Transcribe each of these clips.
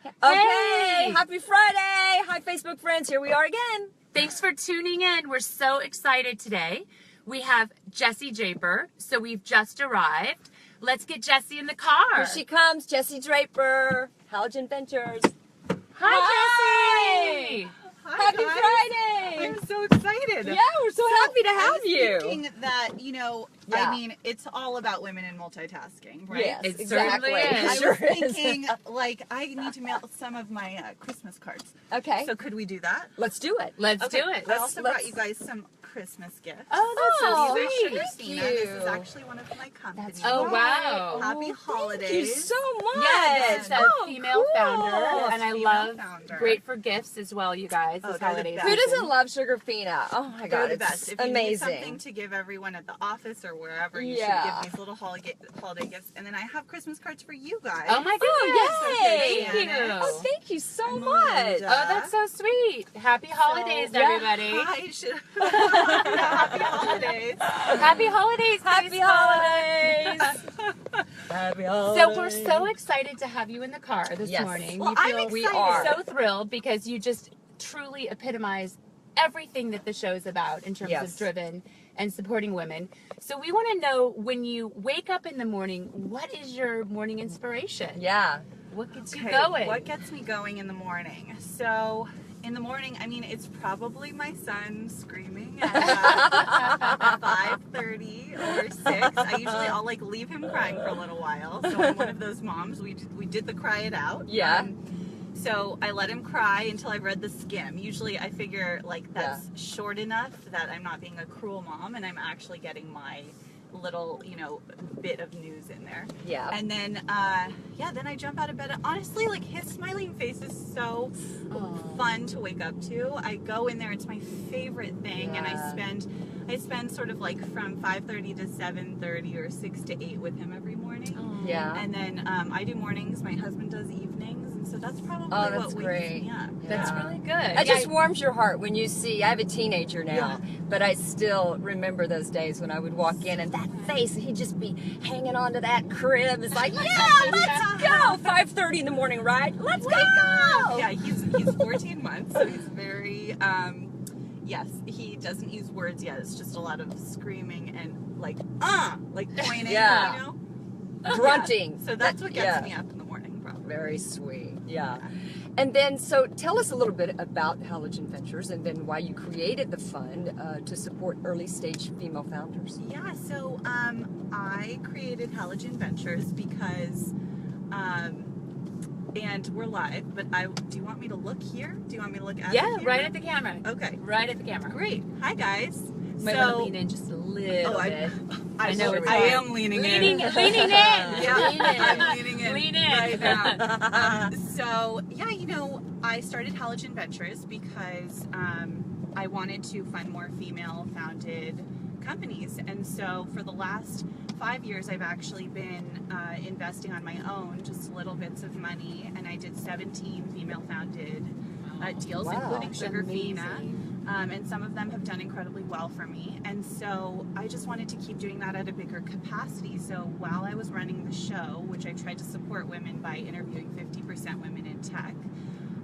Okay, happy Friday. Hi, Facebook friends. Here we are again. Thanks for tuning in. We're so excited today. We have Jessie Draper, so we've just arrived. Let's get Jessie in the car. Here she comes, Jessie Draper, Halogen Ventures. Hi, Jessie. Hi, Happy guys. Friday. I'm so excited. Yeah, we're so happy to have you. Thinking that, Yeah. I mean, it's all about women in multitasking, right? Yes, It exactly. certainly is. I Sure was is. thinking, I need to mail some of my Christmas cards. Okay, So could we do that? let's do it. Let's do it. I also brought let's- you guys some Christmas gifts. Oh, that's Oh, so These sweet. are thank Sugarfina. This is you. actually one of my companies. Oh, wow. Happy Thank holidays. you so much. Yeah, it's a Oh, female cool. founder, and I Female love founder. great for gifts as well, you guys, Oh, this they're the holiday best. Who season. doesn't love Sugarfina? Oh my They're God, the it's best. If you need something amazing. to give everyone at the office or wherever, you Yeah. should give these little holiday gifts. And then I have Christmas cards for you guys. Oh my Oh, goodness! yay. Thank you. Oh, thank you so And much. Melinda. Oh, that's so sweet. Happy holidays, yeah. everybody. Hi, happy holidays. Happy holidays. Happy Facebook. holidays. Happy holidays. So we're so excited to have you in the car this Yes. morning. Well, we I'm feel we excited. are. so thrilled because you just truly epitomize everything that the show's about in terms Yes. of driven and supporting women. So we want to know, when you wake up in the morning, what is your morning inspiration? Yeah. What gets you Okay, going? what gets me going in the morning? So, in the morning, I mean, it's probably my son screaming at 5:30 or 6. I'll like leave him crying for a little while. So I'm one of those moms. We did the cry it out. Yeah. So I let him cry until I read the skim. Usually I figure like that's short enough that I'm not being a cruel mom and I'm actually getting my little, bit of news in there. Yeah. And then, then I jump out of bed. Honestly, like his smiling face is so fun to wake up to. I go in there; it's my favorite thing, and Yeah. I spend sort of like from 5:30 to 7:30 or 6 to 8 with him every morning. Yeah. And then I do mornings. My husband does evenings, and so that's probably Oh, that's what wakes great. me up. That's Yeah. really good. That just warms your heart when you see. I have a teenager now, Yeah. but I still remember those days when I would walk in and that face, he'd just be hanging on to that crib. It's like, yeah, let's go. 5:30 in the morning, right? Let's go. Yeah, he's 14 months, so he's very yes, he doesn't use words yet. It's just a lot of screaming and like pointing, Yeah. Grunting. So that's what gets Yeah. me up in the morning, probably. Very sweet. Yeah. And then, so tell us a little bit about Halogen Ventures and then why you created the fund to support early stage female founders. Yeah, so I created Halogen Ventures because and we're live, but do you want me to look here? Do you want me to look at the camera? right at the camera. Okay. Right at the camera. Great. Hi guys. Might want to lean in just a little bit. I know it's I hard. am leaning Leaning in. in. Yeah, Lean in. I'm leaning in. Lean in. Right now. So, yeah, I started Halogen Ventures because I wanted to fund more female-founded companies. And so for the last 5 years, I've actually been investing on my own, just little bits of money. And I did 17 female-founded deals, Wow. including That's Sugarfina. amazing. And some of them have done incredibly well for me. And so I just wanted to keep doing that at a bigger capacity. So while I was running the show, which I tried to support women by interviewing 50% women in tech,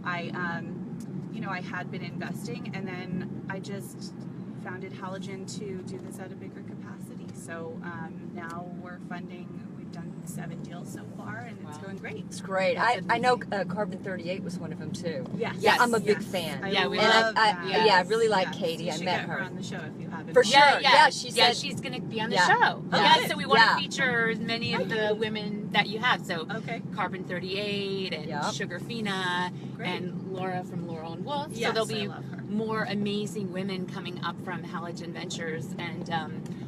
I had been investing, and then I just founded Halogen to do this at a bigger capacity. So now we're funding. We've done 7 deals so far, and it's going great. It's great. That's I know amazing. Carbon 38 was one of them too. Yes. Yeah, I'm a Yes. big fan. I Yeah, we love love that. yeah, I really like Yes. Katie. You I should met get her. on the show if you haven't. For sure. Yeah, she said- she's going to be on the Yeah. show. Oh, Yeah, good. so we want Yeah. to feature many of the women that you have. So Okay. Carbon 38 and Yep. Sugarfina Great. and Laura from Laurel Wolf. Yes, so there'll I be love her. more amazing women coming up from Halogen Ventures, and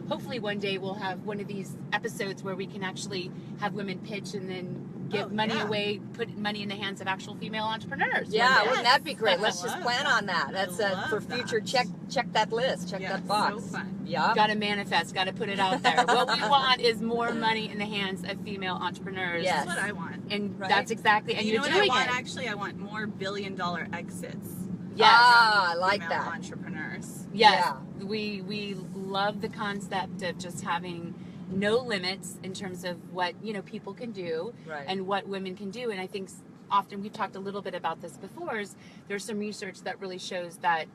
hopefully one day we'll have one of these episodes where we can actually have women pitch and then give money yeah. away, put money in the hands of actual female entrepreneurs. Yeah, one day. wouldn't that be great? I Let's just love plan that. on that. That's I love for that. future. Check that list. Check Yeah, that box. so fun. Yeah. Got to manifest, got to put it out there. What we want is more money in the hands of female entrepreneurs. Yes. That's what I want. And Right. that's exactly, and you you're know what doing I want? it. Actually, I want more billion-dollar exits. Yes. Ah, I from like female that. entrepreneurs. Yes. Yeah. We love the concept of just having no limits in terms of what, people can do Right. and what women can do. And I think often, we've talked a little bit about this before, is there's some research that really shows that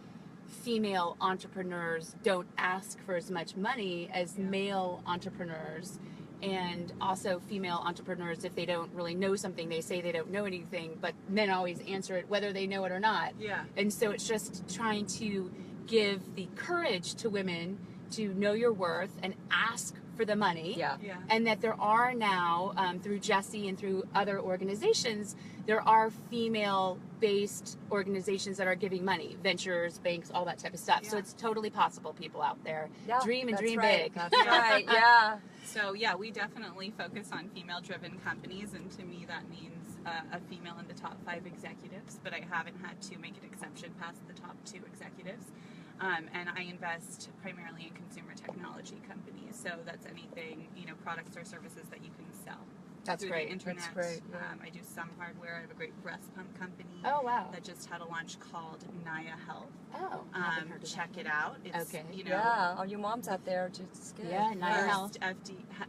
female entrepreneurs don't ask for as much money as male entrepreneurs. And also female entrepreneurs, if they don't really know something, they say they don't know anything, but men always answer it whether they know it or not. Yeah. And so it's just trying to give the courage to women to know your worth and ask for the money. Yeah. Yeah. And that there are now, through Jessie and through other organizations, there are female-based organizations that are giving money, ventures, banks, all that type of stuff. So Yeah. it's totally possible, people out there. Yeah, Dream and that's dream right. big. That's right. Yeah. So yeah, we definitely focus on female-driven companies, and to me that means a female in the top 5 executives, but I haven't had to make an exception past the top 2 executives. And I invest primarily in consumer technology companies, so that's anything, products or services that you can sell. That's through great. The internet. That's great, yeah. I do some hardware. I have a great breast pump company. Oh, wow. That just had a launch called Naya Health. Oh, I haven't heard of Check that. it out. It's, Okay. Yeah. All you moms out there, just good. Yeah, Naya Health.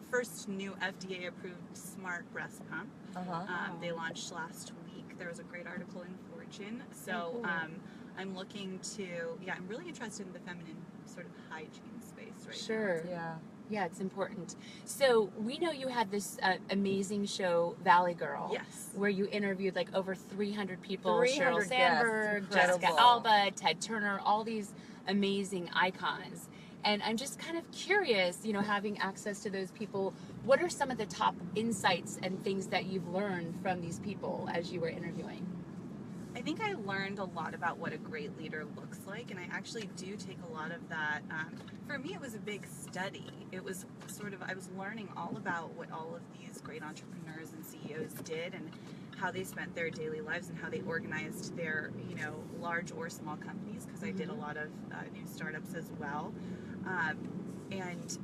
First new FDA-approved smart breast pump. They launched last week. There was a great article in Fortune. So cool. I'm looking to, I'm really interested in the feminine sort of hygiene space right Sure. Yeah. Yeah, it's important. So we know you had this amazing show, Valley Girl. Yes. Where you interviewed like over 300 people. 300 Sheryl guests. Sandberg, Jessica Incredible. Alba, Ted Turner, all these amazing icons. And I'm just kind of curious, having access to those people, what are some of the top insights and things that you've learned from these people as you were interviewing? I think I learned a lot about what a great leader looks like, and I actually do take a lot of that. For me, it was a big study. It was I was learning all about what all of these great entrepreneurs and CEOs did and how they spent their daily lives and how they organized their, large or small companies, because I did a lot of new startups as well. And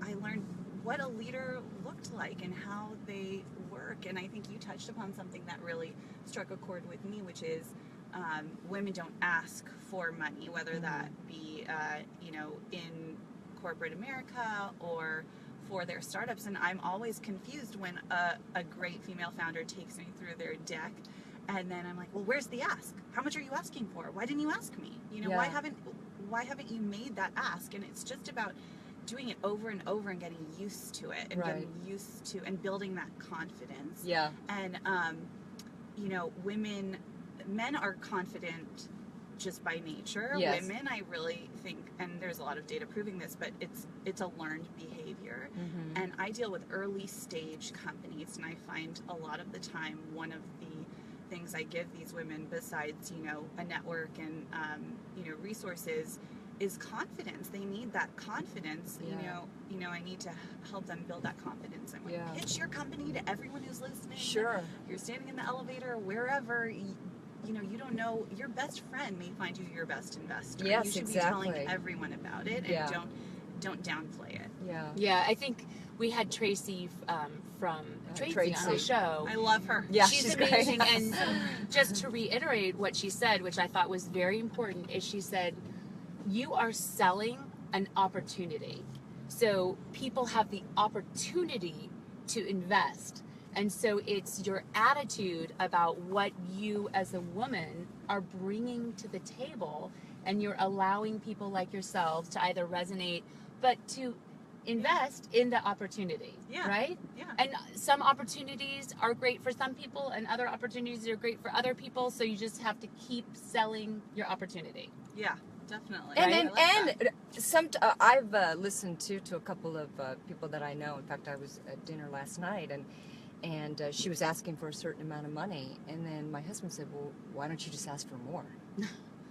I learned what a leader looked like and how they work. And I think you touched upon something that really struck a chord with me, which is women don't ask for money, whether that be, in corporate America or for their startups. And I'm always confused when a great female founder takes me through their deck. And then I'm like, well, where's the ask? How much are you asking for? Why didn't you ask me? Why haven't you made that ask? And it's just about doing it over and over and getting used to it and getting used to and building that confidence. Yeah. And, men are confident just by nature. Yes. Women, I really think, and there's a lot of data proving this, but it's a learned behavior. Mm-hmm. And I deal with early stage companies, and I find a lot of the time one of the things I give these women, besides a network and resources, is confidence. They need that confidence. Yeah. I need to help them build that confidence. I'm like, Yeah. pitch your company to everyone who's listening. Sure. You're standing in the elevator, wherever. You don't know. Your best friend may find you your best investor. Yes, you should exactly. be telling everyone about it, and Yeah. don't downplay it. Yeah. Yeah, I think we had Tracy from Tracy on the show. I love her. Yeah, she's she's amazing. great. And just to reiterate what she said, which I thought was very important, is she said, you are selling an opportunity. So people have the opportunity to invest. And so it's your attitude about what you as a woman are bringing to the table, and you're allowing people like yourselves to either resonate, but to invest in the opportunity, Yeah. right? Yeah. And some opportunities are great for some people, and other opportunities are great for other people. So you just have to keep selling your opportunity. Yeah. Definitely. And I like that. I've listened to a couple of people that I know. In fact, I was at dinner last night, and she was asking for a certain amount of money, and then my husband said, "Well, why don't you just ask for more?"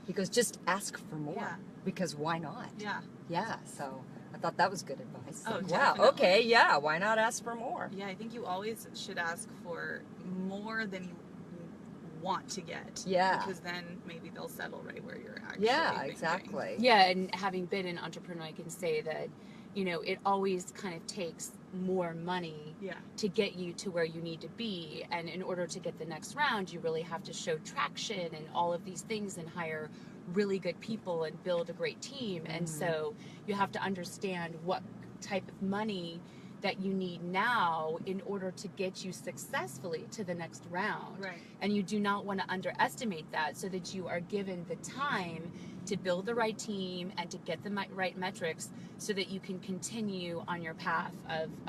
He goes, "Just ask for more, Yeah. because why not?" Yeah. Yeah. So I thought that was good advice. Oh, Like, definitely. wow. Okay. Yeah. Why not ask for more? Yeah, I think you always should ask for more than you want to get. Yeah. Because then maybe they'll settle right where you're actually Yeah. thinking. Exactly. Yeah, and having been an entrepreneur, I can say that, it always kind of takes more money Yeah. to get you to where you need to be. And in order to get the next round, you really have to show traction and all of these things and hire really good people and build a great team. And so you have to understand what type of money that you need now in order to get you successfully to the next round. Right. And you do not want to underestimate that, so that you are given the time to build the right team and to get the right metrics, so that you can continue on your path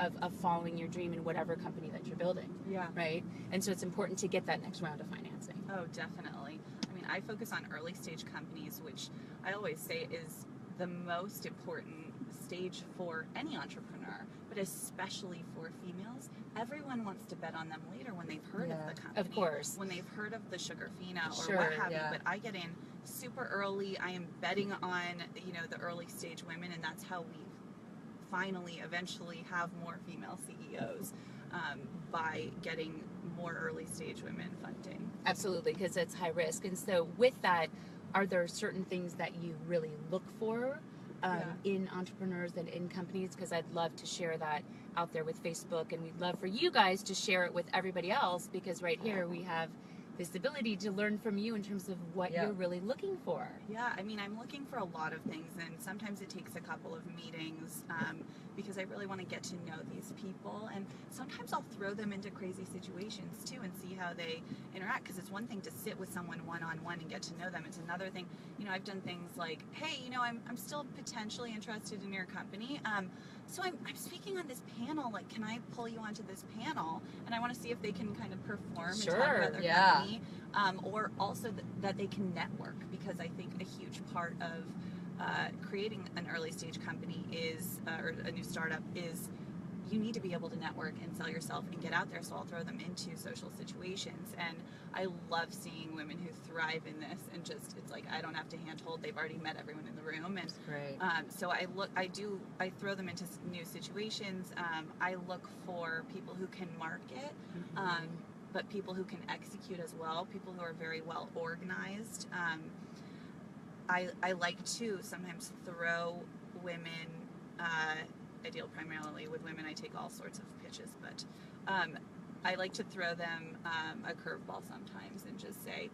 of following your dream in whatever company that you're building. Yeah. Right? And so it's important to get that next round of financing. Oh, definitely. I mean, I focus on early stage companies, which I always say is the most important stage for any entrepreneur, but especially for females. Everyone wants to bet on them later when they've heard of the company. Of course. When they've heard of the Sugarfina or Sure, what have you. yeah. But I get in super early. I am betting on, the early stage women, and that's how we finally, eventually have more female CEOs, by getting more early stage women funding. Absolutely, because it's high risk. And so with that, are there certain things that you really look for in entrepreneurs and in companies? Because I'd love to share that out there with Facebook, and we'd love for you guys to share it with everybody else, because right here we have this ability to learn from you in terms of what you're really looking for. Yeah, I mean, I'm looking for a lot of things, and sometimes it takes a couple of meetings because I really want to get to know these people, and sometimes I'll throw them into crazy situations too and see how they interact, because it's one thing to sit with someone one-on-one and get to know them. It's another thing, I've done things like, hey, I'm still potentially interested in your company. So I'm speaking on this panel, like, can I pull you onto this panel? And I want to see if they can kind of perform and talk about their company. Or also that they can network, because I think a huge part of creating an early stage company is, or a new startup is, you need to be able to network and sell yourself and get out there. So I'll throw them into social situations, and I love seeing women who thrive in this, and just, it's like, I don't have to handhold, they've already met everyone in the room. And Great. so I throw them into new situations. I look for people who can market, but people who can execute as well, people who are very well organized. I like to sometimes throw women, I deal primarily with women, I take all sorts of pitches, but I like to throw them a curveball sometimes and just say,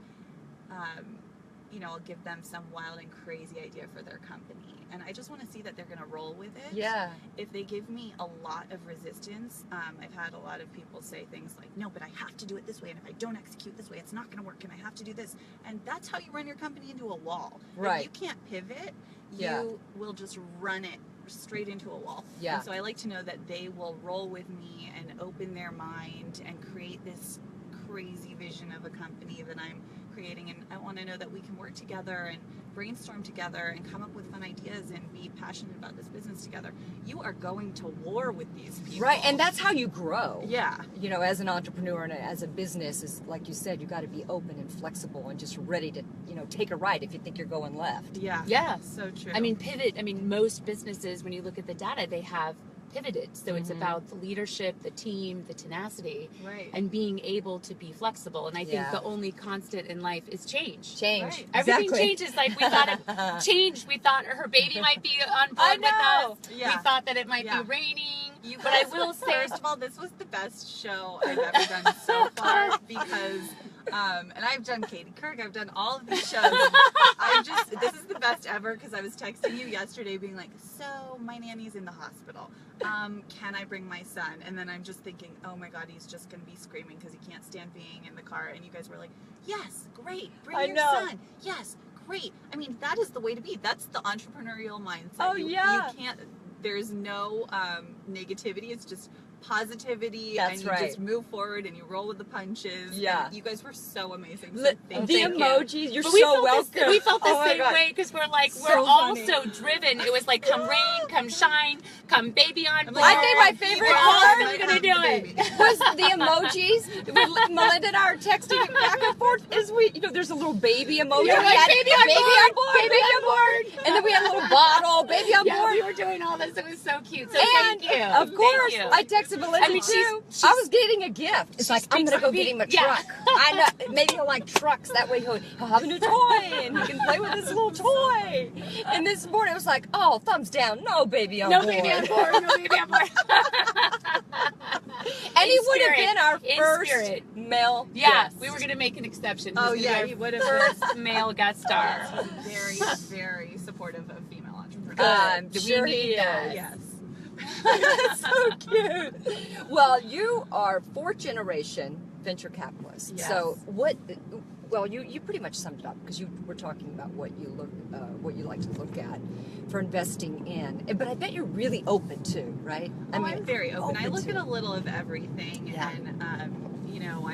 I'll give them some wild and crazy idea for their company, and I just want to see that they're going to roll with it. Yeah. If they give me a lot of resistance, I've had a lot of people say things like, no, but I have to do it this way, and if I don't execute this way, it's not going to work, and I have to do this. And that's how you run your company into a wall. Right. If you can't pivot, you will just run it straight into a wall. Yeah. And so I like to know that they will roll with me and open their mind and create this crazy vision of a company that I'm creating, and I want to know that we can work together and brainstorm together and come up with fun ideas and be passionate about this business together. You are going to war with these people. Right, and that's how you grow. Yeah. As an entrepreneur and as a business, is like you said, you got to be open and flexible and just ready to, take a right if you think you're going left. Yeah. Yeah. So true. Pivot. Most businesses, when you look at the data, they have pivoted. So it's about the leadership, the team, the tenacity, Right. and being able to be flexible. And I think the only constant in life is change. Change. Right. Everything Exactly. changes. Like, we thought it changed. We thought her baby might be on board with us. Yeah. We thought that it might Yeah. be raining. You But I guys, will say, first of all, this was the best show I've ever done so far, because, and I've done Katie Kirk, I've done all of these shows. This is the best ever, because I was texting you yesterday being like, so my nanny's in the hospital. Can I bring my son? And then I'm just thinking, oh my God, he's just going to be screaming because he can't stand being in the car. And you guys were like, yes, great, bring your son. Yes, great. That is the way to be. That's the entrepreneurial mindset. Oh, yeah. You can't, there's no negativity. It's just positivity. That's and you right. just move forward and you roll with the punches. Yeah. And you guys were so amazing. So The thank you. emojis, you're but so welcome. We felt the Oh my same God. way, because we're like, So we're all funny. so driven. It was like, come rain, come shine, come baby on board. I think my favorite We're all part still gonna do it. was the emojis. Melinda and I are texting back and forth as we, there's a little baby emoji. You're We like, had baby on board, baby on board. And then we had a little bottle, baby on Yeah, board. we were doing all this. It was so cute. So And thank you. of course, Thank you. I texted Melinda too. she's- I was getting a gift. It's like, I'm speaks gonna go for get me. him a Yeah. truck. I know, maybe he'll like trucks. That way he'll have a new toy and he can play with his little toy. And this morning it was like, oh, thumbs down, no baby on No board. baby on board. No baby on board. And he In would have spirit. been our In first spirit. male. Yeah, guest. we were gonna make an exception. Oh, This is yeah, our he would have first male guest star. Very, very supportive of female entrepreneurs. I'm We sure need he that. is. Yes. So cute. Well, you are fourth generation venture capitalist. Yes. So what? Well, you pretty much summed it up because you were talking about what you like to look at for investing in. But I bet you're really open too, right? I'm very open. I look to at a little of everything, Yeah. and you know,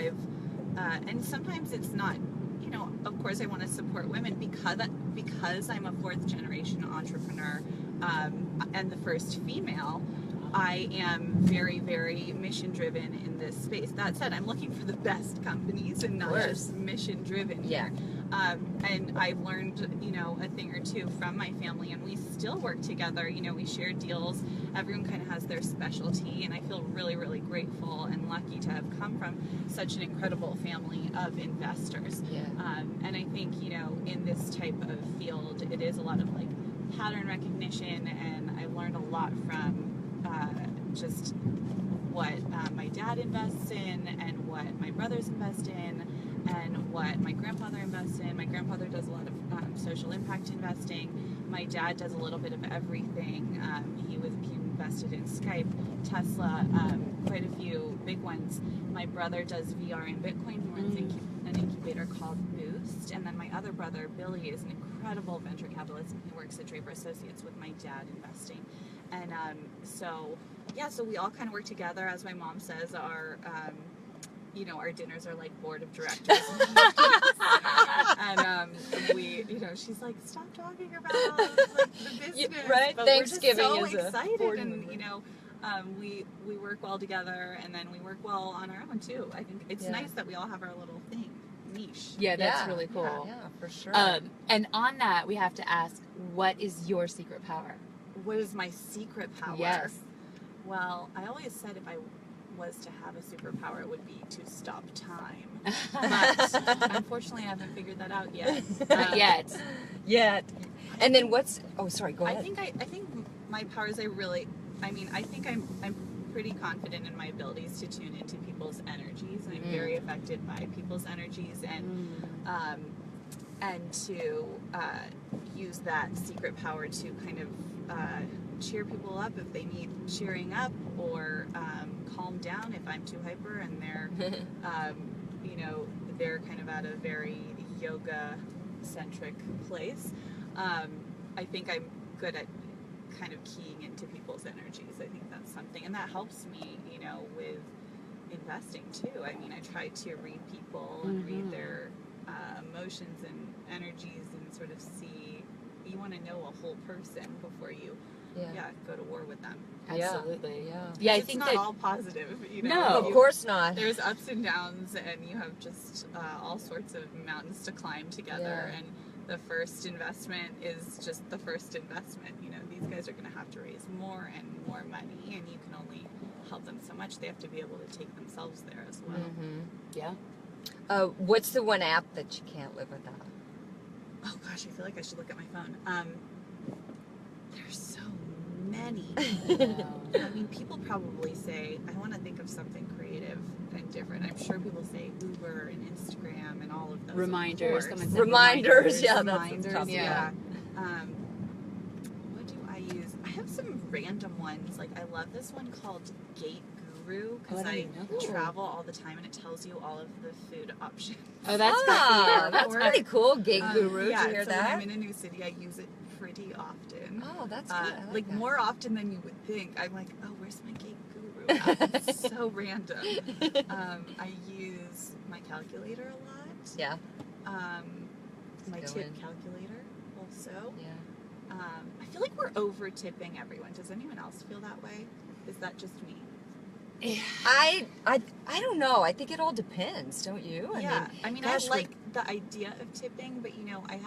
and sometimes it's not. You know, of course, I want to support women because I'm a fourth generation entrepreneur and the first female. I am very, very mission driven in this space. That said, I'm looking for the best companies and not just mission driven here. And I've learned, you know, a thing or two from my family, and we still work together. You know, we share deals. Everyone kind of has their specialty, and I feel really, really grateful and lucky to have come from such an incredible family of investors. Yeah. And I think, you know, in this type of field, it is a lot of like pattern recognition, and I've learned a lot from just what my dad invests in and what my brothers invest in and what my grandfather invests in. My grandfather does a lot of social impact investing. My dad does a little bit of everything. He invested in Skype, Tesla, quite a few big ones. My brother does VR and Bitcoin. He runs an incubator called Boost. And then my other brother, Billy, is an incredible venture capitalist. He works at Draper Associates with my dad investing. And so we all kind of work together. As my mom says, our you know, our dinners are like board of directors. And we, you know, she's like, stop talking about like the business. Right? But Thanksgiving we're just so is excited, board and member. you know, we work well together, and then we work well on our own too. I think it's nice that we all have our little thing, niche. Yeah, that's really cool. Yeah, for sure. And on that, we have to ask, what is your secret power? What is my secret power? Yes. Well, I always said if I was to have a superpower, it would be to stop time. But unfortunately, I haven't figured that out yet. Not yet. Yet. And then what's? Oh, sorry. Go ahead. I think my powers. I think I'm pretty confident in my abilities to tune into people's energies. I'm very affected by people's energies, and to use that secret power to kind of cheer people up if they need cheering up, or calm down if I'm too hyper and they're you know, they're kind of at a very yoga centric place. I think I'm good at kind of keying into people's energies. I think that's something, and that helps me, you know, with investing too. I mean, I try to read people and read their emotions and energies and sort of see. You want to know a whole person before you go to war with them. Absolutely. Yeah. I It's think not that all positive, you know. No. Of course not. There's ups and downs, and you have just all sorts of mountains to climb together. Yeah. And the first investment is just the first investment. You know, these guys are going to have to raise more and more money, and you can only help them so much. They have to be able to take themselves there as well. yeah. What's the one app that you can't live without? Oh gosh, I feel like I should look at my phone. There's so many. I mean, people probably say, I want to think of something creative and different. I'm sure people say Uber and Instagram and all of those. Reminders. of course. Someone said Reminders, yeah, that's Reminders, tough. yeah. What do I use? I have some random ones. Like, I love this one called Gate Guru, because I travel all the time and it tells you all of the food options. Oh, that's That's pretty cool. Gate Guru, Yeah, did you hear so that? when I'm in a new city, I use it pretty often. Oh, that's good. I like that. more often than you would think. I'm like, oh, where's my Gate Guru app? It's so random. I use my calculator a lot. Yeah. My Go tip in. calculator also. Yeah. I feel like we're over tipping everyone. Does anyone else feel that way? Is that just me? I don't know. I think it all depends, don't you? I mean, gosh, I like the idea of tipping, but you know, I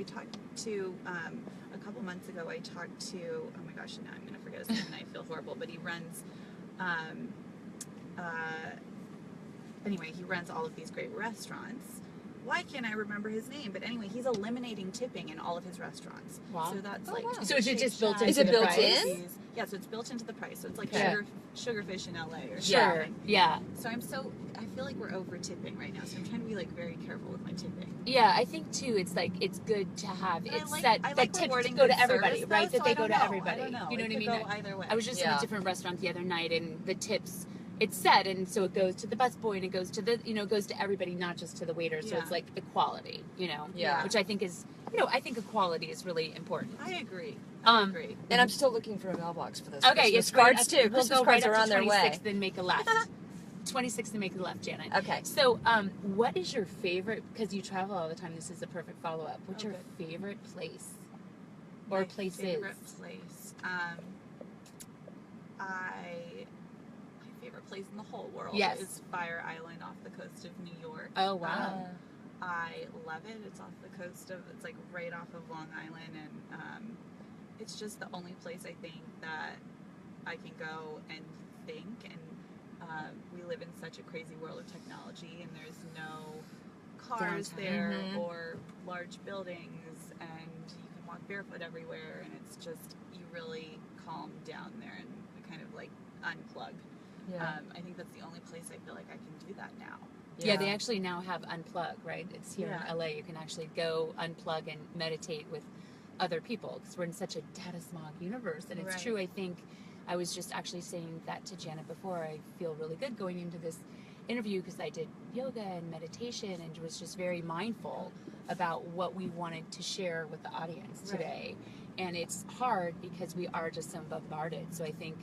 talked to a couple months ago. I talked to, oh my gosh, now I'm gonna forget his name and I feel horrible. But he runs, anyway, he runs all of these great restaurants. Why can't I remember his name? But anyway, he's eliminating tipping in all of his restaurants. Wow. So that's Oh, like. wow. So is it just built Shake into Is it the built price? in? Yeah, so it's built into the price. So it's like Yeah. Sugarfish in LA or Sure. something. Yeah. So I'm so I feel like we're over tipping right now, so I'm trying to be like very careful with my tipping. Yeah, I think too. It's like it's good to have But it I set like that tips rewarding go good to everybody, service, right? though, That so they I go don't to know. everybody. I don't know. You know It what I could mean? go either way. I was just in Yeah. a different restaurant the other night, and the tips it's set, and so it goes to the busboy, and it goes to the it goes to everybody, not just to the waiter. So Yeah. it's like equality, Yeah. which I think is I think equality is really important. I agree. Um, agree. And I'm still looking for a mailbox for those Okay, Christmas it's cards too. We'll Christmas go cards right are up on to their 26, way. then make a left. 26 and make a left, Janet. Okay. So, what is your favorite? Because you travel all the time. This is a perfect follow up. What's your favorite place or My places? favorite place. My favorite place in the whole world Yes. is Fire Island off the coast of New York. Oh wow. I love it. It's off the coast of. It's like right off of Long Island, and it's just the only place I think that I can go and think. And we live in such a crazy world of technology, and there's no cars Downtown. there Mhm. or large buildings, and you can walk barefoot everywhere, and it's just you really calm down there and kind of like unplug. Yeah. I think that's the only place I feel like I can do that now. Yeah, they actually now have Unplug, right? It's here Yeah. in LA. You can actually go unplug and meditate with other people because we're in such a data smog universe. And it's Right. true, I think I was just actually saying that to Janet before. I feel really good going into this interview because I did yoga and meditation and was just very mindful about what we wanted to share with the audience Right. today. And it's hard because we are just so bombarded. So I think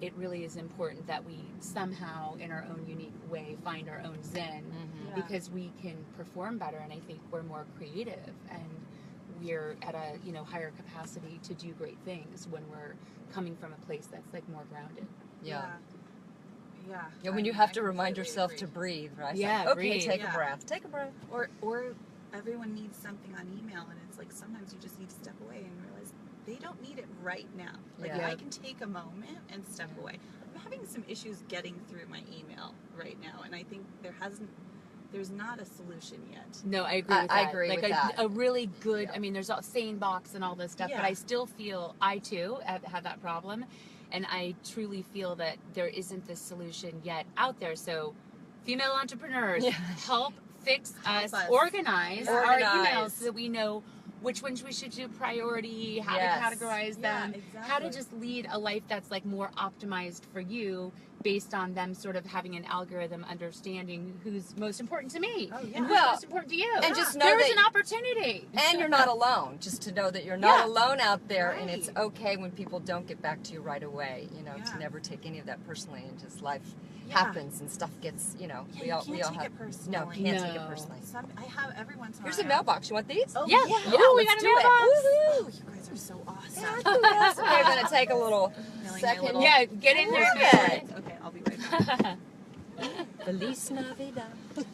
it really is important that we somehow, in our own unique way, find our own zen Mhm. because we can perform better, and I think we're more creative and we're at a higher capacity to do great things when we're coming from a place that's like more grounded. Yeah. Yeah. Yeah, when you I have to remind completely yourself agree. to breathe, right? Yeah, Okay, breathe. take Yeah. a breath. Take a breath. Or everyone needs something on email, and it's like sometimes you just need to step away and realize they don't need it right now. Like Yeah. I can take a moment and step away. I'm having some issues getting through my email right now, and I think there's not a solution yet. No, I agree with that. I agree like with that. a really good, Yeah. I mean, there's all sane box and all this stuff, but Yeah. I still feel, I too have that problem. And I truly feel that there isn't this solution yet out there. So female entrepreneurs, Yeah. help fix Help us, us. organize Yeah. our Organize. emails so that we know which ones we should do priority, how Yes. to categorize Yeah, them, exactly. how to just lead a life that's like more optimized for you based on them sort of having an algorithm understanding who's most important to me Oh, yeah. and who's Well, most important to you. and just know There's that- an opportunity. And you're not alone. Just to know that you're not Yeah. alone out there, and it's Right. okay when people don't get back to you right away. To Yeah. never take any of that personally, and just life Yeah. happens and stuff gets. Yeah, we you all can't we all take have. it personally. No, can't take it No. personally. I have every once in a Here's while. a mailbox. You want these? Oh, Yeah. yeah. Ooh, we let's got a do it. mailbox. Oh, Woohoo! you guys are so awesome. Fabulous. We're gonna take a little Feeling my second. little- Yeah, get in there. Love man. Okay, I'll be right back. Feliz Navidad.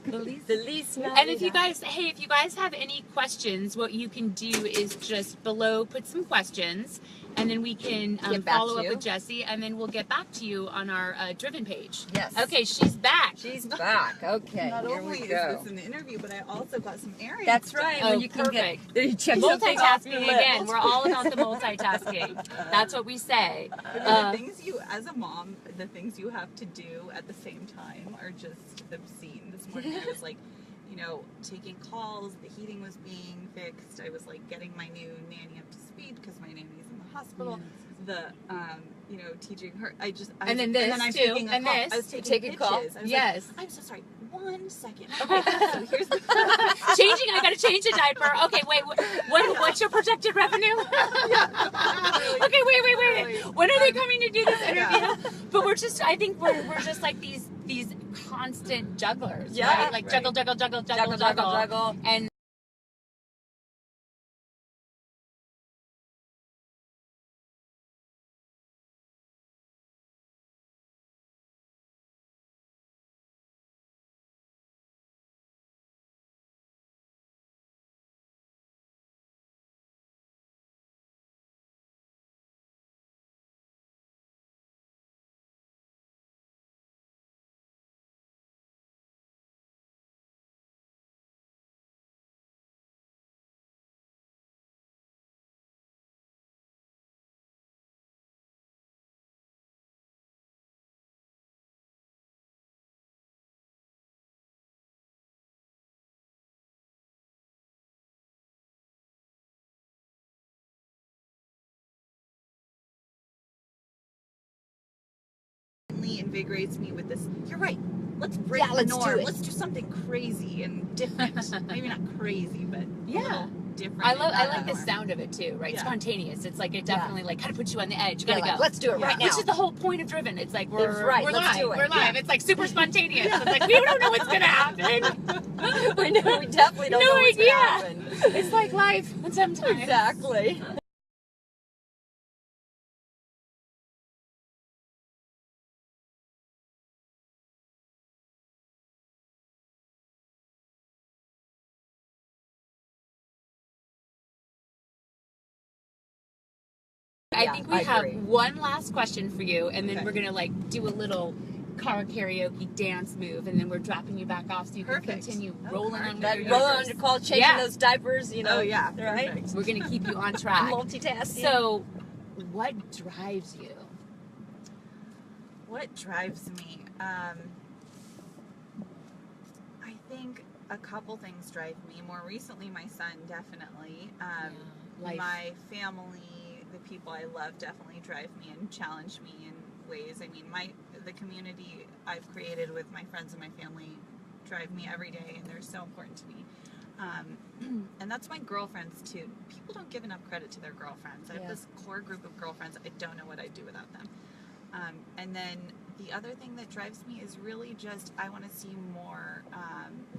Feliz- Feliz Navidad. And if you guys have any questions, what you can do is just below put some questions, and then we can Get back follow to up you. with Jessie, and then we'll get back to you on our Driven page. Yes. Okay, she's back. She's back. Okay, Not here only we is go. this an interview, but I also got some errands. That's done. right. Oh, when you can perfect. get you check something off your Multitasking list. again. We're all about the multitasking. That's what we say. The things as a mom, the things you have to do at the same time are just obscene. This morning I was like, taking calls, the heating was being fixed. I was like getting my new nanny up to speed because my nanny's in the hospital. The, teaching her, And then this, I'm too, taking a and call. this. I was taking Taking pitches. calls. I was Yes. like, I'm so sorry. 1 second. Okay, so here's the Changing. I gotta change the diaper. Okay, wait. What's your projected revenue? Okay, wait. When are they coming to do this interview? But I think we're just like these constant jugglers, Yeah. right? Like Right. juggle, and invigorates me with this. You're right. Let's break the let's norm. do it. Let's do something crazy and different. Maybe not crazy, but Yeah. different. I and like the norm. sound of it too, right? Yeah. Spontaneous. It's like it definitely like kind of puts you on the edge. You gotta like, go. let's do it right now. Which is the whole point of Driven. It's like we're It's right, we're let's live. do it. We're live. Yeah. It's like super spontaneous. It's like we don't know what's gonna happen. we definitely don't No know what's idea. gonna happen. It's like life sometimes. Exactly. I Yeah, think we I have agree. one last question for you, and then Okay. we're gonna like do a little car karaoke dance move, and then we're dropping you back off so you can Perfect. continue Oh, rolling car on That with karaoke. your roll on diapers. your call, changing Yeah. those diapers, you know. Oh yeah, Right? perfect. We're gonna keep you on track. Multitasking. So, what drives you? What drives me? I think a couple things drive me. More recently, my son definitely. Life. My family, the people I love, definitely drive me and challenge me in ways. I mean, the community I've created with my friends and my family drive me every day, and they're so important to me. And that's my girlfriends too. People don't give enough credit to their girlfriends. I have Yeah. this core group of girlfriends. I don't know what I'd do without them. And then the other thing that drives me is really just I want to see more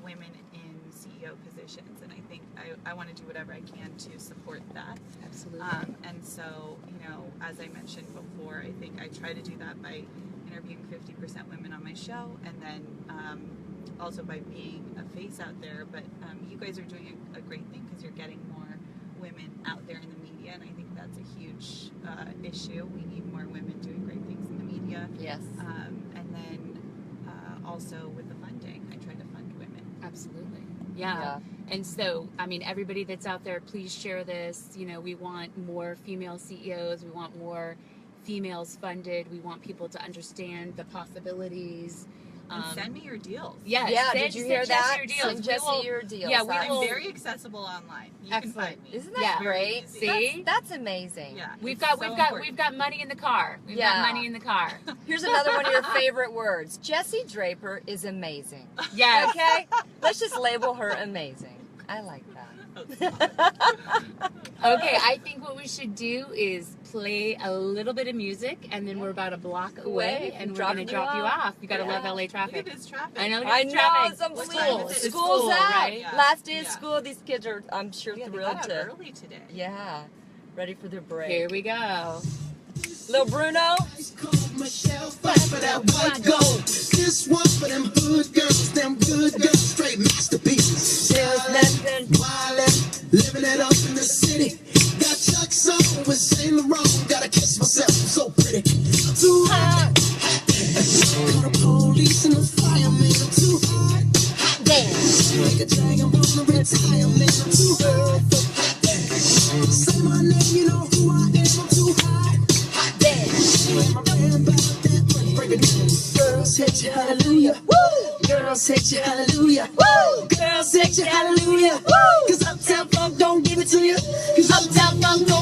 women in CEO positions, and I think I want to do whatever I can to support that. Absolutely. And so, you know, as I mentioned before, I think I try to do that by interviewing 50% women on my show, and then also by being a face out there. But you guys are doing a great thing because you're getting more women out there in the media, and I think that's a huge issue. We need more women doing great things in the media. Yes. And then also with the funding, I try to fund women. Absolutely. Yeah. And so, I mean, everybody that's out there, please share this. You know, we want more female CEOs. We want more females funded. We want people to understand the possibilities. And send me your deals. Yes. Yeah, send- did you send hear Jesse that? your deals. Send We Jesse will- your deals. yeah, we I'm will- very accessible online. You Excellent. can find me. Isn't that Yeah. great? Easy. See? That's amazing. Yeah. We've it's got so we've got important. we've got money in the car. We've Yeah. got money in the car. Here's another one of your favorite words. Jessie Draper is amazing. Yes. Okay? Let's just label her amazing. I like that. Okay, I think what we should do is play a little bit of music, and then we're about a block away, and we're going to drop you off. You got to love LA Look at traffic. this traffic. I know. I it's know, traffic. it's What time unbelievable. is it? It's School's school, out. right? Yeah. Last day of Yeah. school. These kids are, I'm sure, Yeah, they thrilled got out to. early today. Yeah. Ready for their break. Here we go. Little Bruno. Michelle, fight for that white gold. This one for them hood girls, them good girls, straight masterpieces. There's nothing. Wildin', living it up in the city. Got Chuck's on with Saint Laurent. Gotta kiss myself, I'm so pretty. I'm too hot. Call the police and the fireman. I'm too hot. Hot damn. Make a dragon wanna retire, man. I'm too hot. Hot damn. Say my name, you know who I am. I'm too hot. Hot damn. My man about that money, break it down. Girls hit you, hallelujah. Woo! Girls hit you, hallelujah. Woo! Girls hit you, hallelujah. Woo! Cause Uptown Funk don't give it to you. Cause Uptown Funk don't